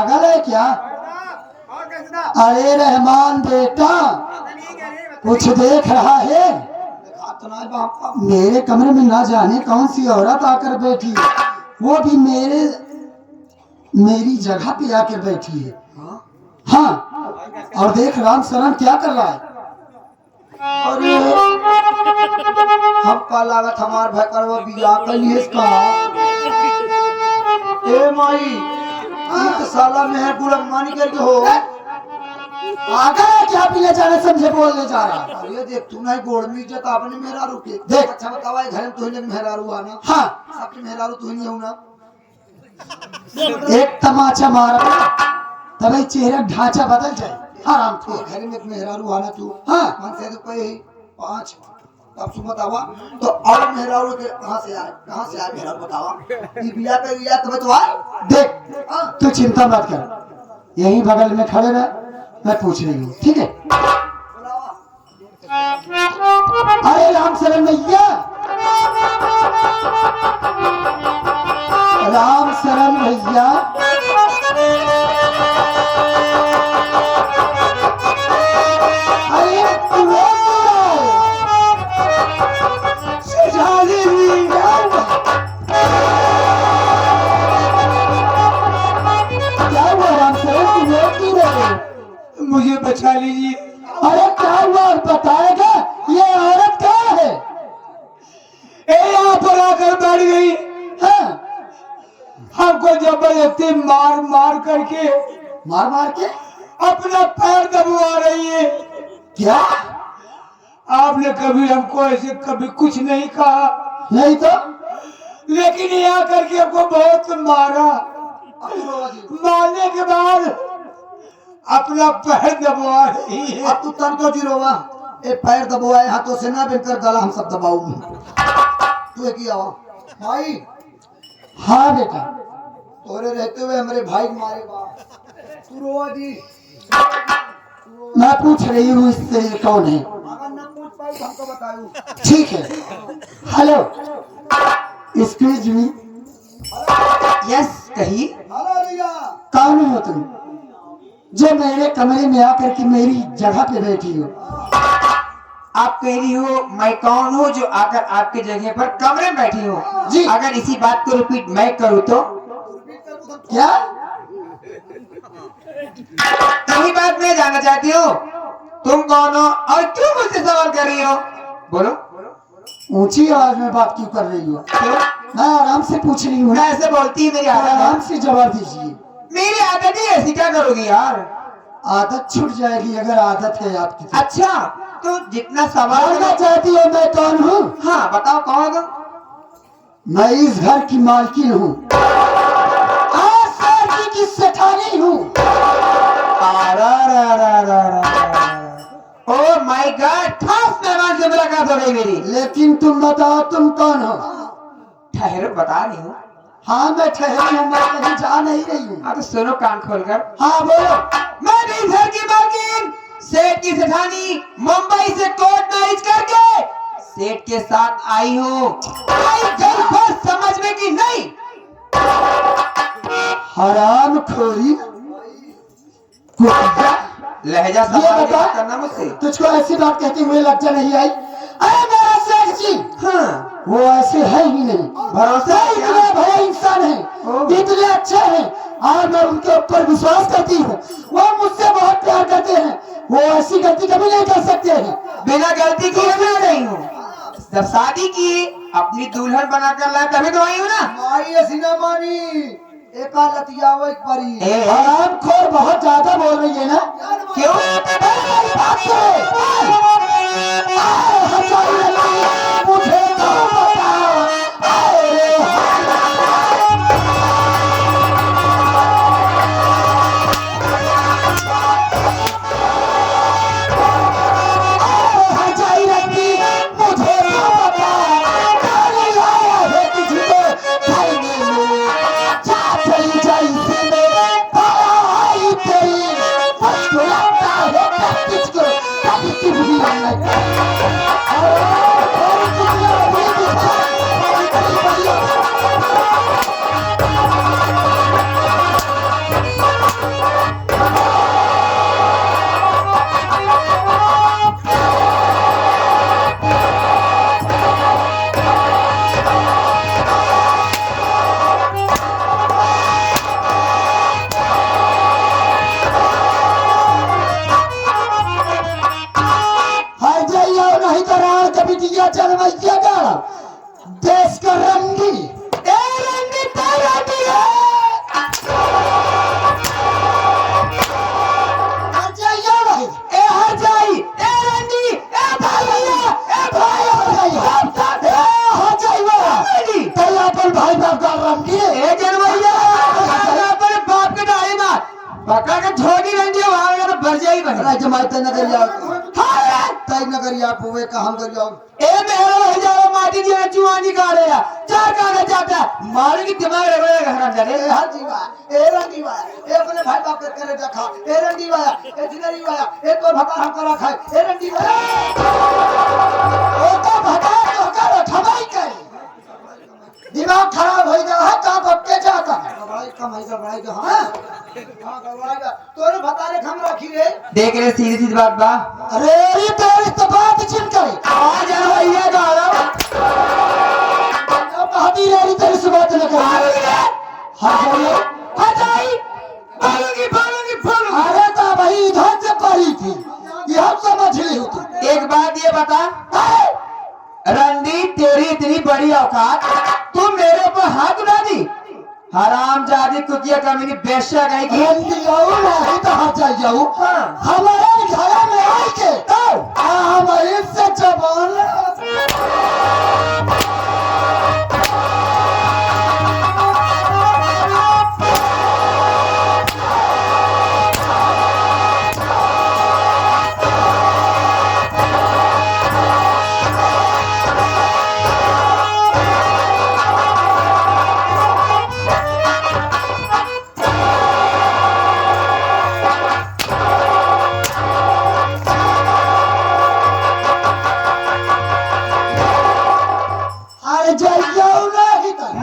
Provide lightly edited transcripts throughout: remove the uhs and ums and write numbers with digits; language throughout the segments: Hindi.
पागल है क्या? अरे रहमान बेटा, कुछ देख रहा है? मेरे कमरे में ना जाने कौन सी औरत आकर बैठी है, वो भी मेरी जगह पे आकर बैठी है। हाँ, और देख राम शरण क्या कर रहा है। अरे हमका लागत हमार भाई करवा बिया कलिए इसका। ए माई एक साला में है गुलम मानी करके हो आगे क्या पीने जाने समझे बोलने जा रहा है। अरे देख तू नहीं गोड़ में इज्जत आपने मेरा रुके देख। अच्छा बतावा घर में तू ही मेहरा रुआ ना। हाँ, सबके मेहरा रू तू ही हो ना। एक तमाचा मारा तभी चेहरा ढांचा बदल जाए। आराम तो से। घर में एक मेहरा रुआ ना तू। हाँ। मन से तो कोई 5 अब सुन बतावा तो और मेहरा रू के कहां से आए मेहरा बतावा ये बिया पे बिया तब तो आए। देख, तू चिंता मत कर, यहीं बगल में खड़े रह, मैं पूछ रही हूँ, ठीक है? अरे राम शरण भैया, राम शरण भैया, अरे तू क्या हुआ राम शरण, तुम लोग क्यों रहे? मुझे बचा लीजिए। अरे क्या हुआ बताएगा? ये औरत क्या है? यहाँ पर आकर बैठ गई, हाँ, हमको जबरदस्ती मार मार करके मार मार के अपना पैर दबवा रही है। क्या? आपने कभी हमको ऐसे कभी कुछ नहीं कहा, नहीं तो लेकिन यहाँ करके हमको बहुत मारा। मारने के बाद अपना पैर दबवा रही है। अब तू तन को जीरोवा ए पैर दबाए हाथों से ना बिनकर गला हम सब दबाऊंगे। तू एक ही आवा भाई हाँ बेटा, तोरे रहते हुए हमारे भाई मारे बाप तू रोवा जी। मैं पूछ रही हूँ इससे ये कौन है? अगर ना पूछ पाई तो हमको बताऊं। ठीक है, हेलो, एक्सक्यूज मी, यस कहिए, हेलो भैया कौन हो तुम जो मेरे कमरे में आकर के मेरी जगह पे बैठी हो? आप कह रही हो मैं कौन हूँ जो आकर आपके जगह पर कमरे में बैठी हूँ? जी। अगर इसी बात को रिपीट मैं करूँ तो क्या? यही बात मैं जानना चाहती हूँ, तुम कौन हो और क्यों मुझसे सवाल कर रही हो? बोलो। ऊंची आवाज में बात क्यों कर रही हो? क्यों? मैं आराम से पूछ रही हूँ, ऐसे बोलती है मेरी आराम आदत से जवाब दीजिए। मेरी आदत ही ऐसी, क्या करोगी यार? आदत छूट जाएगी अगर आदत है आपकी तो। अच्छा तो जितना सवाल जानना चाहती हो मैं कौन हूँ? हाँ बताओ कौन हो? मैं इस घर की मालकिन हूँ, आज शहर की सेठानी हूँ। ओह माय गॉड, खास मेहमान से मुलाकात हो गई मेरी। लेकिन तुम बताओ तुम कौन हो? ठहरो बता रही हूँ। हाँ मैं ठहरी हूँ, मैं कहीं जा नहीं रही हूँ। हाँ तो सुनो कान खोलकर। हाँ बोलो। मैं इस घर की मालकिन सेठ की सेठानी मुंबई से कोर्ट मैरिज करके सेठ के साथ आई हूँ। आई गई बात समझ में कि नहीं? हराम खोरी, लहजा ये संभाल के बता, बात करना मुझसे। तुझको ऐसी बात कहते हुए लज्जा नहीं आई? अरे मेरा सेठ जी, हाँ वो ऐसे है ही नहीं। भरोसा वो है इतने क्या? बड़े इंसान हैं, इतने अच्छे हैं, और मैं उनके ऊपर विश्वास करती हूँ। वो मुझसे बहुत प्यार करते हैं, वो ऐसी गलती कभी नहीं कर सकते हैं। बिना गलती किए मैं नहीं हूँ। जब शादी की अपनी दुल्हन बनाकर लाया तभी तो आई हूँ ना। माई ऐसी ना मानी एक लतिया वो एक परी। हराम खोर बहुत ज्यादा बोल रही है ना? क्यों? मेरी बात सुनो। हजारी लगी, मुझे तो बताओ। हजारी लगी, मुझे तो बताओ। गाली लाया है तुझको घर में, जा चली जाई से में, आई तेरी दिया जनमैया गाड़ा देश का रंगी ए रंडी तेरा दिया हट जाइए भाई ए हर जाई ए रंडी ए भाईया ए भाई हट जाइए तो अपन भाई बाप का रंगी ए जनमैया पर बाप के डाली मार पकड़ के छोटी रंडी वहां का भर जाई बन अरे जमाई तय नगरिया हां तय नगरिया पुवे का हम करियो ए मेरा हो जाओ माटी दी चुआ निकाले या चार कागज जाता मारे की दिमाग रगड़ेगा हराम जाने ए हर जीवा ए रंगीवा ए अपने भाई बाप के करे रखा ए रंगीवा ए जिगरीवा ए तो भका हम करा खाए ए रंगीवा ओ तो भगा तो कर खबाई करे दिमाग खराब हो गया है का बक्के जाता है बड़ाई कमाई का हां हां गड़बड़ाएगा तोरे भतारे हम रखी रे देख रहे सीधी सीधी बात बा अरे ये तेरी तो बात चिन करे आ जा भैया गाड़ा कहानी रही तेरी से बात न करे हाँ जाइए हटाई बोलूंगी अरे तो भाई इधर से पड़ी थी ये हम समझ ली होती एक बात ये बता रंडी तेरी इतनी बड़ी औकात तू मेरे ऊपर हाथ उठा दी हराम जादी कुतिया कमीनी बेशक है कि हिंदी जाऊँ नहीं तो हट जाइए हाँ। हमारे घर में आई के हम इससे जबान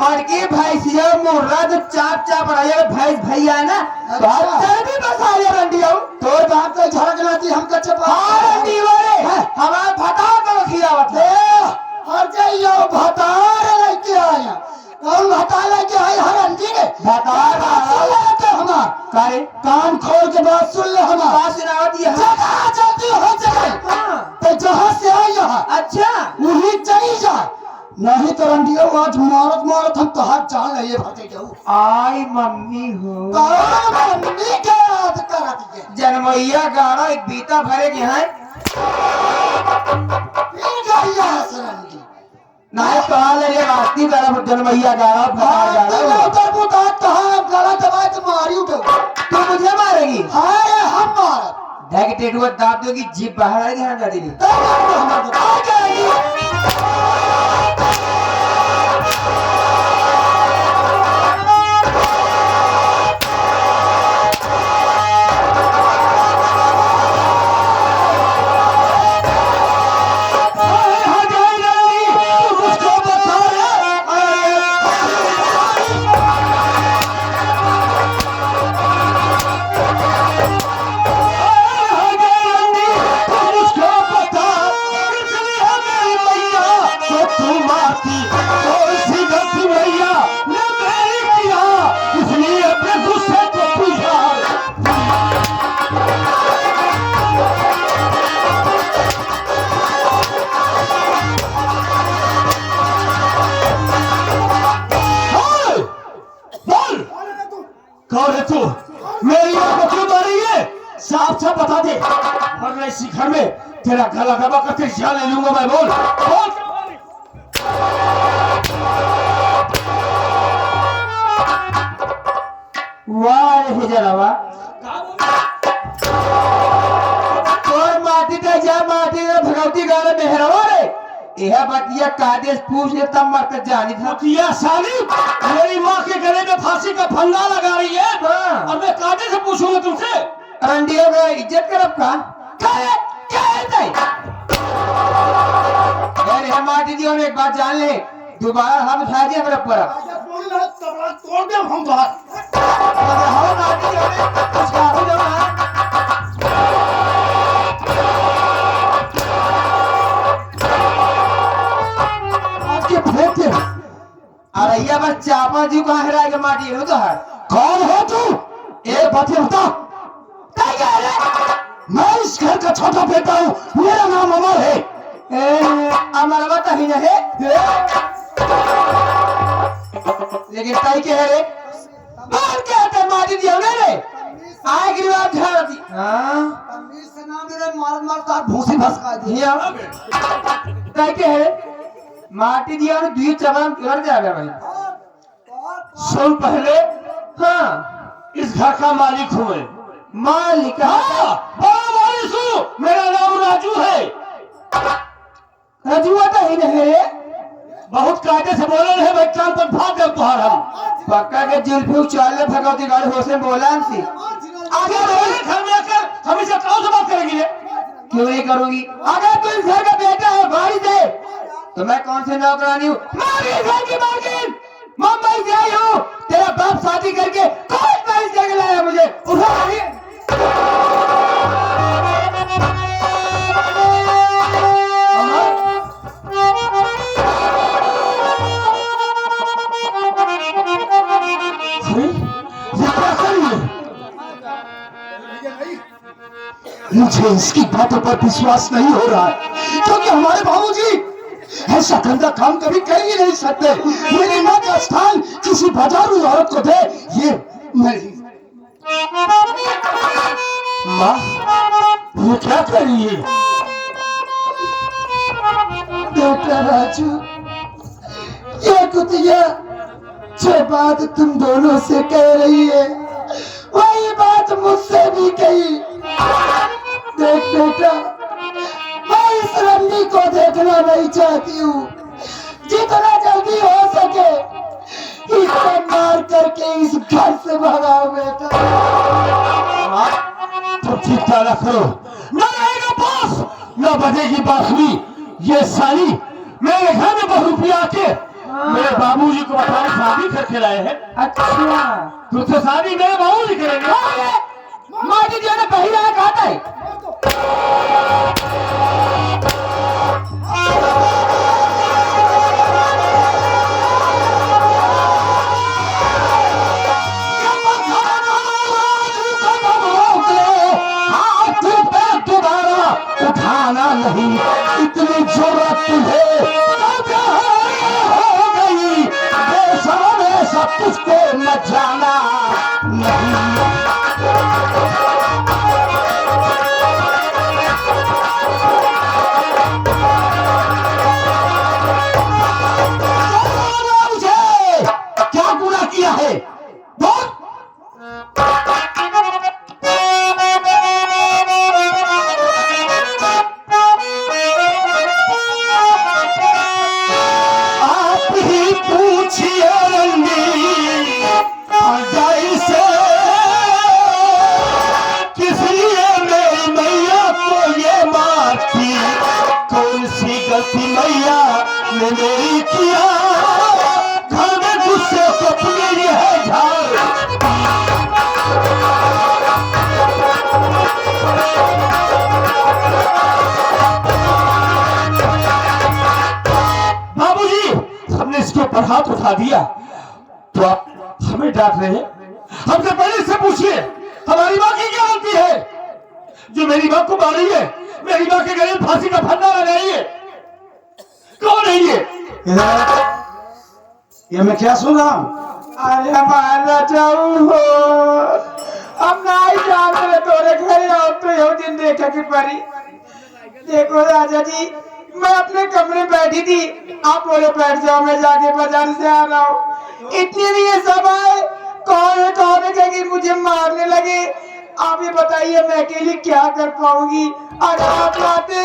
मड़की भैंसिया मुर्रा जो चाप चाप रहा भैंस भैया है ना तो आप भी बसा ले रंडी आओ तो बात तो झड़क लाती हमका चपा हाँ रंडी वाले हमारा फटा कर खियावत है हट जाइए भतार लेके आया कौन भतार लेके आए हरंडी ने भतार लेते हमार करे कान खोल के बात सुन ले हमार बात सुनावत ये जगह जल्दी हो जाए तो जहाँ से आई यहाँ अच्छा वही चली जाए नहीं तो रंडियो आज मारत मारत हम तो हाथ जान ले भागे जाऊँ आई मम्मी हो मम्मी के याद करा दिए जनमैया गाड़ा एक बीता भरे के हैं फिर गई यहाँ से रंडी नहीं तो हाल है रास्ती तरफ जनमैया गाड़ा फटा गाड़ा उधर बुधा तो हाँ गला दबाए तो मारी उठो तू मुझे मारेगी हाय हम मारत देख टेटुआ दाब दोगी जीप बाहर आएगी हम जाती नहीं कौन है तू मेरी मां को क्यों मारी है साफ साफ बता दे वरना इसी घर में तेरा गला दबा कर तेरी जान ले लूंगा मैं बोल बोल वाह हिजरावा और माटी का जा माटी का भगवती गाना मेहरवा रे यह बतिया कादेश पूछ ले तब मर कर जानी था मुतिया साली मेरी माँ के गले में फांसी का फंदा लगा रही है हाँ। और मैं काटे से पूछूंगा तुमसे रंडियों का इज्जत करब का क्या है नहीं यार हम माटी दियो ने एक बात जान ले दोबारा हम उठा दिया मेरे ऊपर तोड़ दे हम बाहर हम माटी दियो ने कुछ काटो जो ना अरे ये बस चापा जी कहाँ हरा के माटी हो तो है कौन हो तू एक बात ये बता मैं इस घर का छोटा बेटा हूँ मेरा नाम अमर है अमरवा तो ही नहीं लेकिन ताई के है रे बात क्या है माटी दिया रे आए की बात झाड़ दी हां तमीज से नाम दे रहे मार मार तार भूसी भसका दी ये ताई के है माटी दिया और दुई चमन कर जाएगा भाई सुन पहले हाँ इस घर का मालिक हूँ मैं। मालिक हाँ, बड़ा वारिस हूँ। मेरा नाम राजू है। रजुआ तो ही नहीं रे बहुत कायदे से बोले रहे भाई, कान पर भाग गए तुहार हम। पक्का के जुल्फी उछाले भगवती गाड़ी होसे बोला सी आगे मेरे घर में आकर हम इसे कौन से बात करेंगे रे? क्यों नहीं करूंगी अगर तू इस घर का बेटा है भाई से तो मैं कौन से नौकरानी हूँ मैं भी इस घर की मालकिन मुंबई से आई हूँ तेरा बाप शादी करके कौन सा इस जगह लाया मुझे उठा मुझे इसकी बातों पर विश्वास नहीं हो रहा है क्योंकि हमारे बाबूजी ऐसा गंदा काम कभी कर ही नहीं सकते। मेरी माँ का स्थान किसी बाजारू औरत को दे ये नहीं। माँ, ये क्या कर रही है? बेटा राजू, ये कुतिया जो बात तुम दोनों से कह रही है वही बात मुझसे भी कही। देख बेटा, मैं इस रंडी को देखना नहीं चाहती हूँ। जितना जल्दी हो सके इसे मार करके इस घर से भगाओ बेटा। तो चिंता न करो, न रहेगा बास, न बजेगी बांसुरी। ये साली मेरे घर में बहू भी आके मेरे बाबूजी को बताने शादी करके लाए हैं। अच्छा तुझसे शादी मेरे बाबूजी करेंगे। माटी जो ने पहला खाता है उठाना नहीं, इतनी जरूरत तुझे हो गई। बेशरम है सब तुझको न जाना नहीं। क्या गुनाह किया है बोल? आप ही पूछिए रंगी अजाई से, किस लिए मेरी मैया को ये मारती? कौन सी गलती मैया ने मेरी किया? घर में गुस्से को पुली है झाड़। बाबूजी, हमने इसके ऊपर हाथ उठा दिया तो आप हमें डांट रहे हैं? हमसे पहले से पूछिए हमारी माँ की क्या गलती है जो मेरी माँ को मारी है? मेरी माँ के गले में फांसी का फंदा लगाई है। कौन है ये मैं क्या सुन रहा हूँ? अरे मारा जाऊ हो अब नहीं जान रहे तोरे घर आओ तो यो दिन देखा कि परी देखो राजा जी मैं अपने कमरे में बैठी थी आप बोले बैठ जाओ मैं जाके बाजार से आ रहा हूँ। इतने भी ये सब आए कौन है कि मुझे मारने लगे। आप ये बताइए मैं अकेली क्या कर पाऊंगी? अगर आप लाते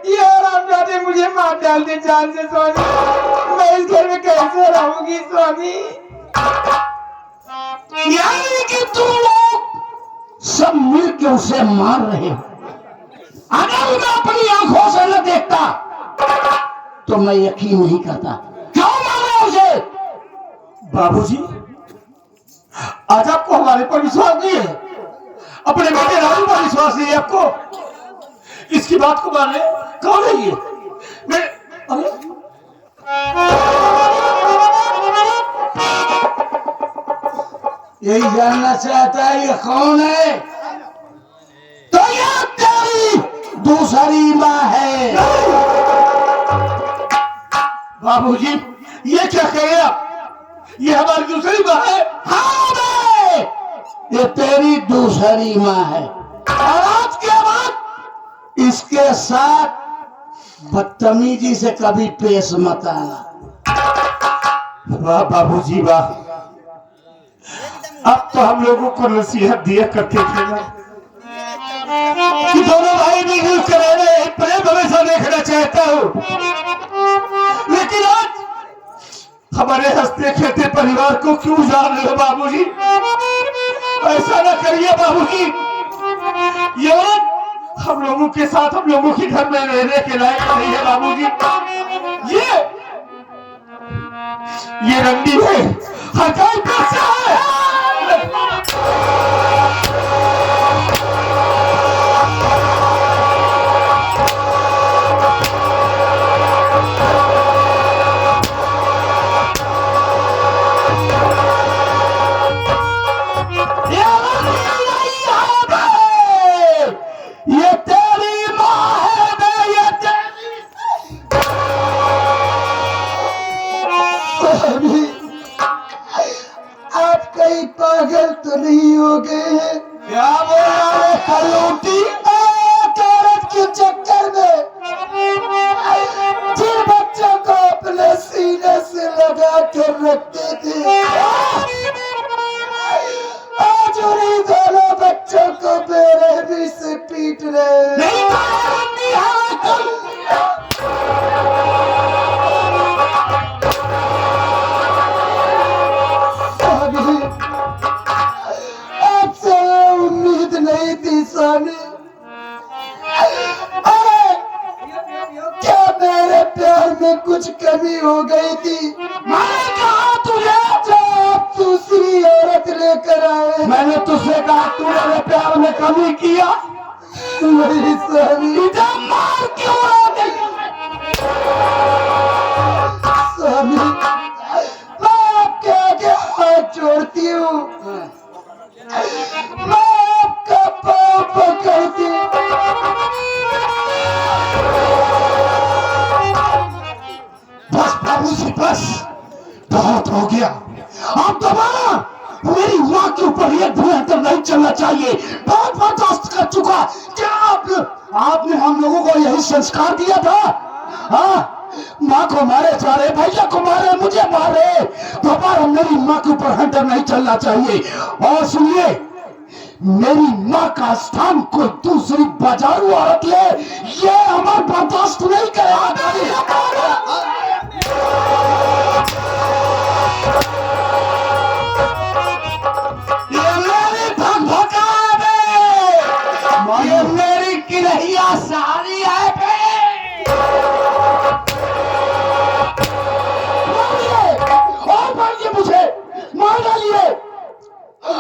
ये आप जाते मुझे मार डालते जान से स्वामी। मैं इस घर में कैसे रहूंगी स्वामी? यानी कि तुम लोग सब मिल के उसे मार रहे हो। अगर मैं अपनी आंखों से न देखता तो मैं यकीन नहीं करता। क्यों मार रहे हो उसे? बाबूजी, आज आपको हमारे पर विश्वास नहीं है, अपने बेटे राजू पर विश्वास नहीं है आपको। इसकी बात को मान ले। कौन है ये? यही जानना चाहता है ये कौन है? तो ये तेरी दूसरी माँ है। बाबूजी ये क्या कह रहे आप? ये हमारी दूसरी माँ है। हाँ बे, ये तेरी दूसरी माँ है और आज के बाद इसके साथ बदतमीजी से कभी पेश मत आना। वाह बाबूजी वाह, अब तो हम लोगों को नसीहत दिया करते थे ना कि दोनों भाई मिलजुल कर रहना, प्रेम हमेशा देखना चाहता हूँ, लेकिन आज हमारे हंसते खेलते परिवार को क्यों जान रहे हो बाबूजी? ऐसा ना करिए बाबूजी, ये औरत हम लोगों के साथ हम लोगों के घर में रहने के लायक नहीं है बाबूजी। ये रंडी है, हटाई पैसा है। ये तेरी माँ है बे, ये तेरी। अभी आप कहीं पागल तो नहीं हो गए हैं? क्या बोल रहा है खलूटी? औरत के चक्कर में जिन बच्चों को अपने सीने से लगा कर रखते थे, आज उन्हीं दोनों बच्चों को बेरहमी से पीट रहे हैं। नहीं नहीं है तुम। अभी आपसे ये उम्मीद नहीं थी सानी। अरे क्या मेरे प्यार में कुछ कमी हो गई थी? मैंने कहा तुझे, जो आप दूसरी औरत लेकर आए। मैंने तुझसे कहा तूने मेरे प्यार में कमी किया? मेरी सानी, इधर मार क्यों रहा है? सानी, मैं आपके आगे हाथ जोड़ती हूँ, मैं आपका पाँव पकड़ती हूँ। बस बाबूजी बस, बहुत हो गया। आप दोबारा मेरी माँ के ऊपर एक भी अंतर नहीं चलना चाहिए। बहुत बर्दाश्त कर चुका। क्या आपने हम लोगों को यही संस्कार दिया था? हाँ, माँ को मारे जा रहे, भैया को मारे, मुझे मारे, दोबारा मेरी माँ के ऊपर अंतर नहीं चलना चाहिए। और सुनिए, मेरी माँ का स्थान कोई दूसरी बाजारू औरत ले, ये हमारा बर्दाश्त नहीं करेगा। ये मेरी भगभका है, ये मेरी किरहिया सारी है बे। और मारिए मुझे, मार डालिए।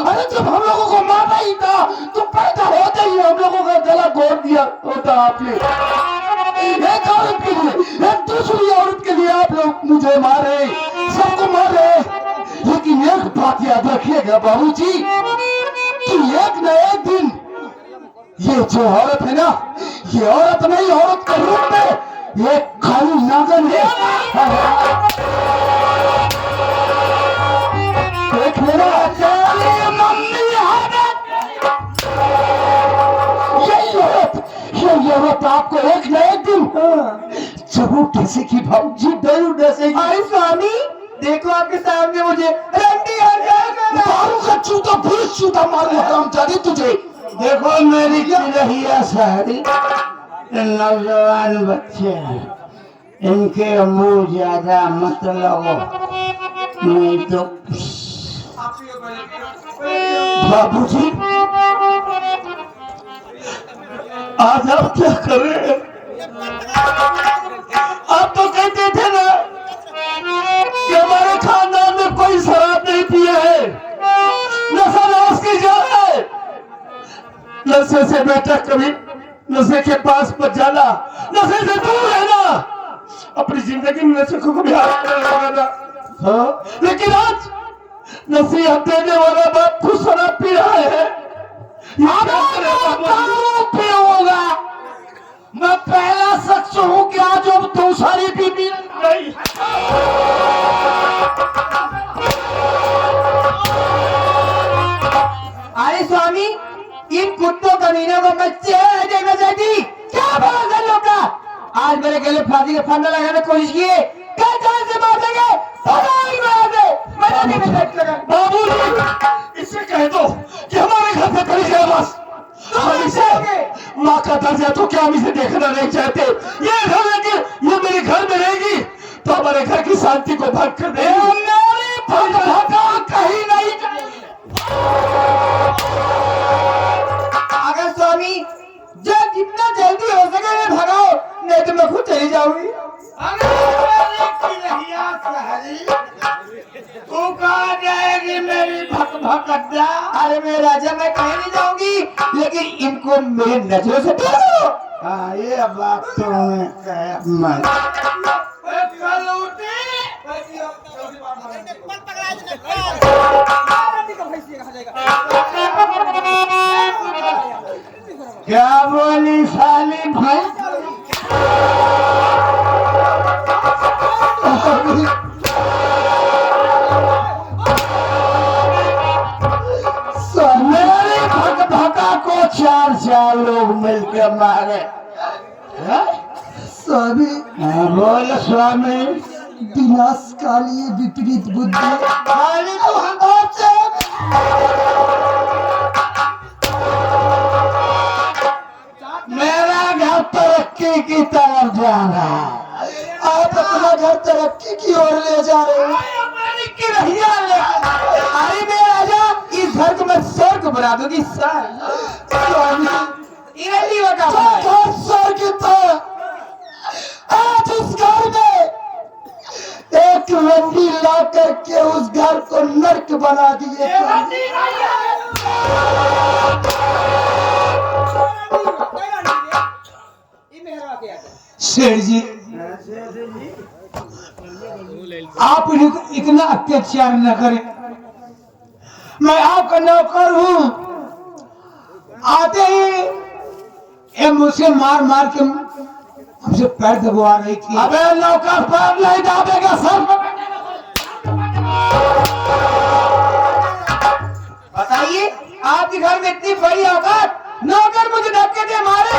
अरे जब हम लोगों को मारना ही था तो पैदा होते ही हम लोगों का गला घोट दिया होता आपने। एक औरत के लिए, एक दूसरी औरत के लिए आप लोग मुझे मारे, सबको मारे। लेकिन एक बात याद रखिएगा बाबूजी कि एक न एक दिन ये जो औरत है ना, ये औरत नहीं, औरत के रूप में ये खाली नागन है। देख लेना, मम्मी ये औरत आपको एक न एक दिन जरूर डसेगी भाजी, जरूर डसेगी। अरे स्वामी देखो आपके सामने मुझे रंडी आ जाएगा। दारू का चूता फिर चूता मारू हरामजादी तुझे। देखो मेरी किरहिया सारी नौजवान बच्चे हैं, इनके मुंह ज्यादा मत लगो, नहीं तो बाबूजी आज आप क्या कर रहे हैं? आप तो कहते थे ना कि हमारे खानदान में कोई शराब नहीं पिया है, नशा नाश की जाए। नशे से बेटा कभी नशे के पास मत जाना, नशे से दूर रहना, अपनी जिंदगी में नशे को कभी हाथ नहीं लगाना। हाँ? लेकिन आज नसीहत देने वाला बाप खुद शराब पी रहा है। होगा, मैं पहला शख्स हूँ कि आज अब दूसरी भी पी नहीं। इन कुत्तों कमीनों को मैं चेहरा देखना चाहती। क्या भरोसा लोग का। आज मेरे गले फांसी का फंदा लगाने की कोशिश किए, क्या जान से मार देंगे, बाबू इससे कह दो कि हमारे घर पे कभी गया बस हम इसे माँ का दर्जा तो क्या हम इसे देखना नहीं चाहते। ये घर लेके ये मेरे घर में रहेगी तो हमारे घर की शांति को भंग कर देगी। कहीं नहीं अगर स्वामी जब जितना जल्दी हो सके मैं भगाओ, नहीं तो मैं खुद चली जाऊंगी। तू कहाँ जाएगी मेरी भक भक अड्डा? अरे मेरे राजा मैं कहीं नहीं जाऊंगी, लेकिन इनको मेरी नजरों से बचाओ। हाँ ये बात तो मैं क्या बोली साली भाई? मेरे भक भका को चार लोग मिलकर मारे। स्वामी हाँ, बोल स्वामी। विनाश कालीय विपरीत बुद्धि। खाली तो हम आपसे मेरा घर तरक्की की तरफ जा रहा है। आप अपना घर तरक्की की ओर ले जा रहे हो। अरे मेरे राजा इस घर को मैं स्वर्ग बना दूंगी। स्वामी का घर स्वर्ग था, आज इस घर में एक रंडी ला करके उस घर को नर्क बना दिए। शेर जी आप इतना अत्याचार न करें, मैं आपका नौकर हूँ। आते ही ये मुझसे मार मार के हमसे पैर दबवा रही थी। अबे नौकर पैर नहीं दाबेगा सर। बताइए आपके घर में इतनी बड़ी औकात, नौकर मुझे धक्के दे मारे।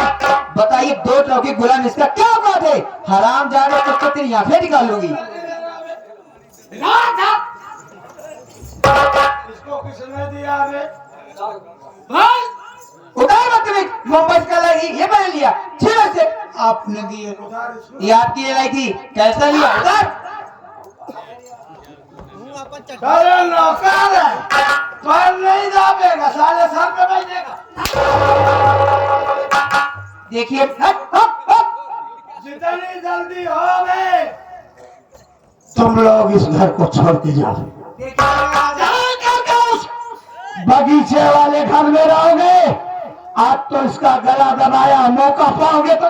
बताइए 2 चौकी गुलाम इसका क्या औकात है? हराम जाने तो तेरी आंखें निकाल लूंगी। इसको किसने दिया रे? उतार बदतमीज, मोहम्मद का लगी ये बना लिया। छिलो से आपने दिए, ये आपकी ये लाई थी, कैसा लिया? उतार। अरे नौकर है, पैर नहीं दाबेगा, साले सर पे बैठेगा। देखिए हट हट हट। जितनी जल्दी हो गए तुम लोग इस घर को छोड़ के जाओ। बगीचे वाले घर में रहोगे। आज तो इसका गला दबाया, मौका पाओगे तो।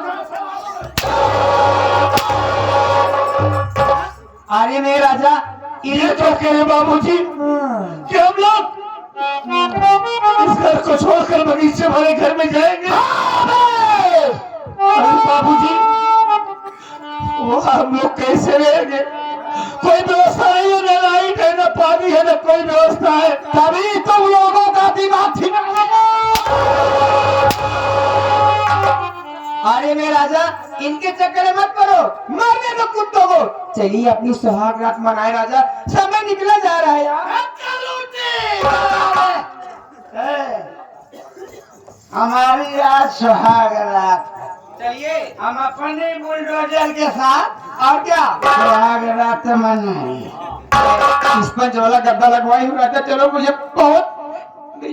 अरे मेरे राजा ये तो कहे बाबूजी कि हम लोग इस घर को छोड़कर बगीचे वाले घर में जाएंगे। अरे बाबूजी वो हम लोग कैसे रहेंगे? कोई व्यवस्था नहीं है, न लाइट है, न पानी है, न कोई व्यवस्था है। तभी तुम लोगों का दिमाग ठीक। अरे मेरे राजा इनके चक्कर में मत पड़ो, मारने दो कुत्तों को। चलिए अपनी सुहाग रात मनाए राजा, समय निकला जा रहा है यार। हमारी आज सुहाग रात, चलिए हम अपने बुलडोजर के साथ और क्या सुहाग रात मनाएं। इस पर जो वाला गद्दा लगवाई हूँ राजा। चलो मुझे बहुत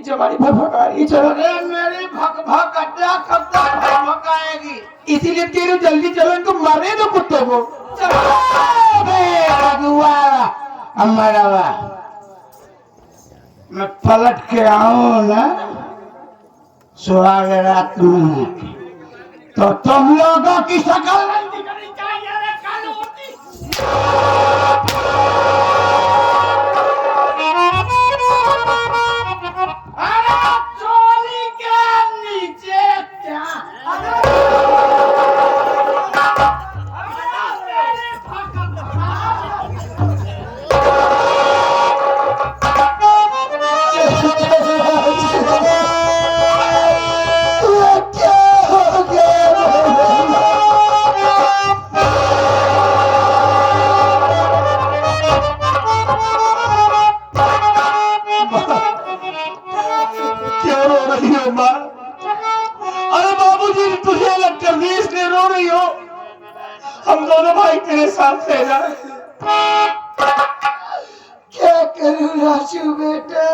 जवानी भगाई। चलो मेरी भक भक अड्डा कब तक भगाएगी? इसीलिए कह रही हूँ जल्दी चलो, इनको मारने दो कुत्तों को। अमरवा मैं पलट के आऊं ना सुहाग रात में तो तुम लोगों की शक्ल नहीं दिखनी चाहिए रे कालूटी। अरे चोली के नीचे क्या बाबूजी ने तुझे अलग कर दी इसलिए रो रही हो। हम दोनों भाई तेरे साथ रहना। क्या करूं राजू बेटा,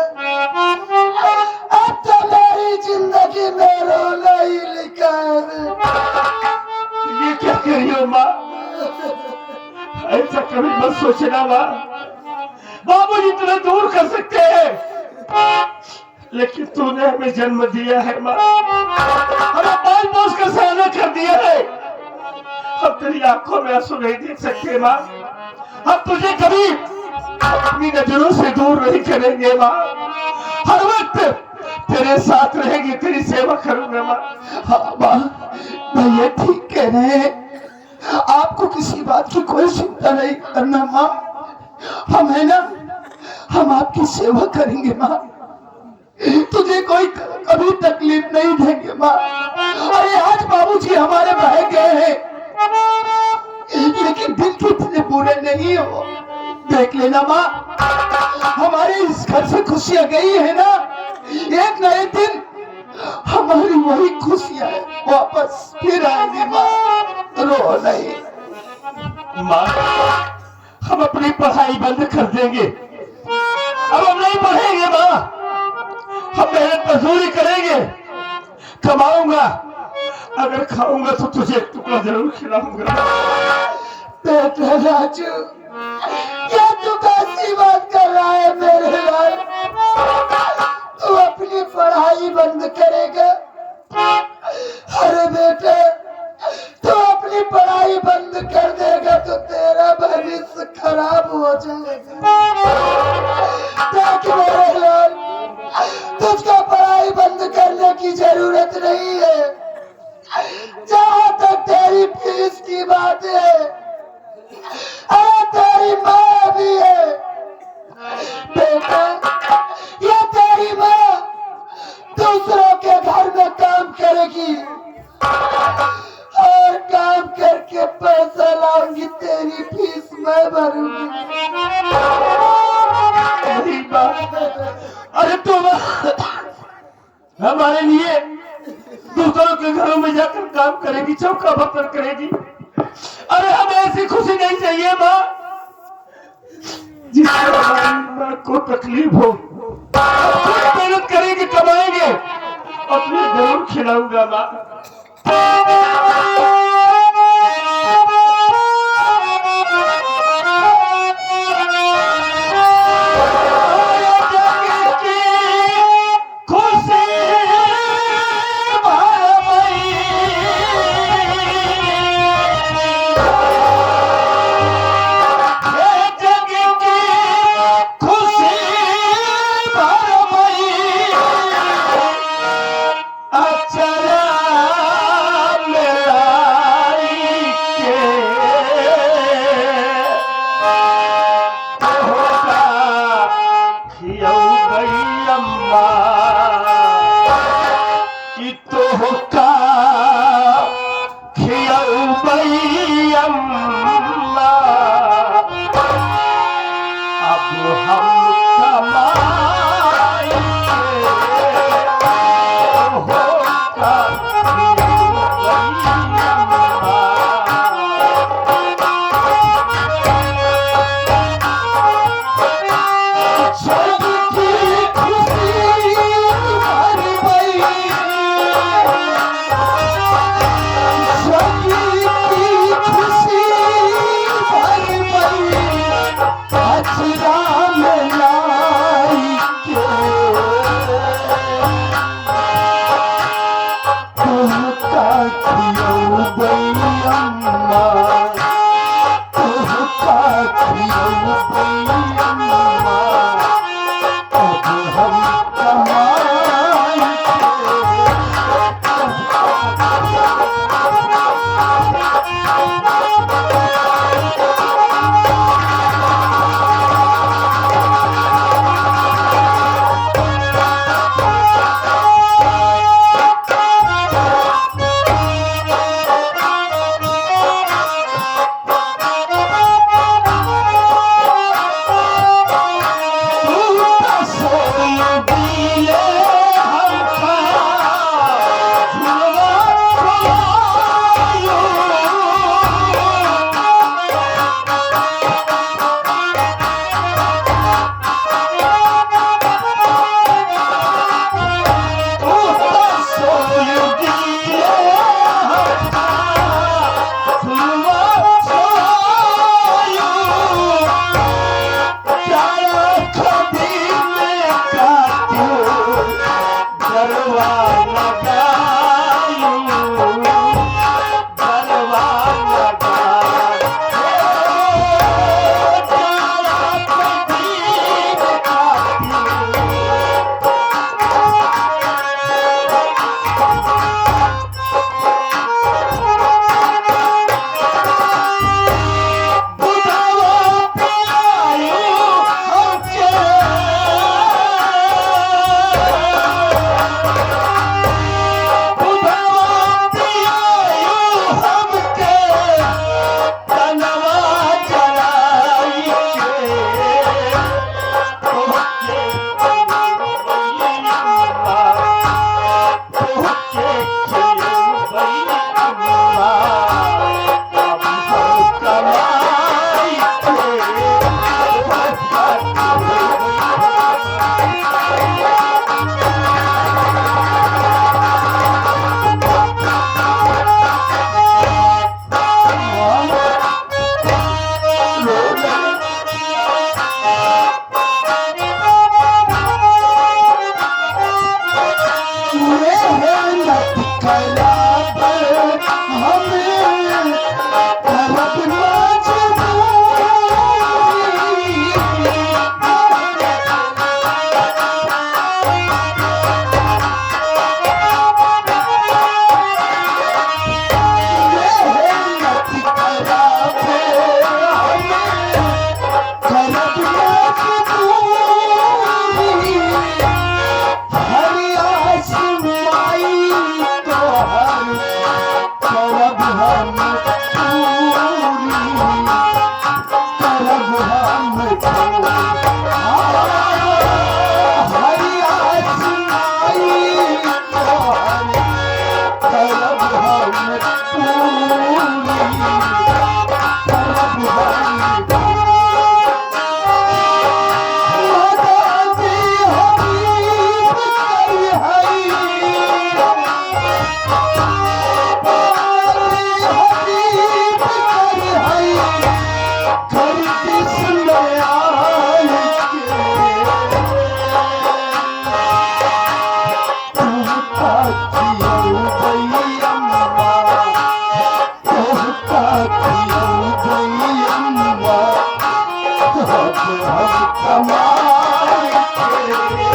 अब तो मेरी जिंदगी में रोना ही लिखा है। ये क्या कर रही हो माँ? ऐसा कभी मत सोचना माँ। बाबूजी तुम्हें दूर कर सकते हैं, लेकिन तूने हमें जन्म दिया है माँ, हमें पाल पोस कर सयाना कर दिया है। हम तेरी आंखों में आंसू नहीं देख सकते माँ। हम तुझे कभी अपनी नजरों से दूर नहीं करेंगे माँ। हर वक्त तेरे साथ रहेंगे, तेरी सेवा करूंगा माँ। हाँ माँ, भैया ठीक कह रहे हैं, आपको किसी बात की कोई चिंता नहीं करना माँ। हम है ना, हम आपकी सेवा करेंगे माँ, तुझे कोई कभी तकलीफ नहीं देंगे माँ। अरे आज बाबूजी हमारे बह गए हैं, लेकिन दिल के इतने बुरे नहीं हो। देख लेना माँ, हमारे इस घर से खुशियां गई है ना, एक न एक दिन हमारी वही खुशियां वापस फिर आएंगी माँ, रो नहीं। माँ हम अपनी पढ़ाई बंद कर देंगे, अब हम नहीं पढ़ेंगे माँ। हम मेहनत मजदूरी करेंगे, कमाऊंगा, अगर खाऊंगा तो तुझे एक टुकड़ा जरूर खिलाऊंगा। बेटा राजू, क्या तू कैसी बात कर रहा है मेरे भाई? तू अपनी पढ़ाई बंद करेगा? अरे बेटा, तू अपनी पढ़ाई बंद कर देगा तो तेरा भविष्य खराब हो जाएगा। देख मेरे लाल, तुझको पढ़ाई बंद करने की जरूरत नहीं है। जहाँ तक तेरी फीस की बात है, अरे तेरी माँ भी है बेटा। ये तेरी माँ दूसरों के घर में काम करेगी और काम करके पैसा लाऊंगी, तेरी फीस मैं भरूंगी। अरे तुम हमारे लिए दूसरों के घरों में जाकर काम करेगी, चौका बर्तन करेगी। अरे हमें ऐसी खुशी नहीं चाहिए माँ जिससे हमारी माँ को तकलीफ हो। मेहनत करेंगे, कमाएंगे और तुम्हें जरूर खिलाऊंगा माँ। अच्छा मेरा खराब हमें करब कमाए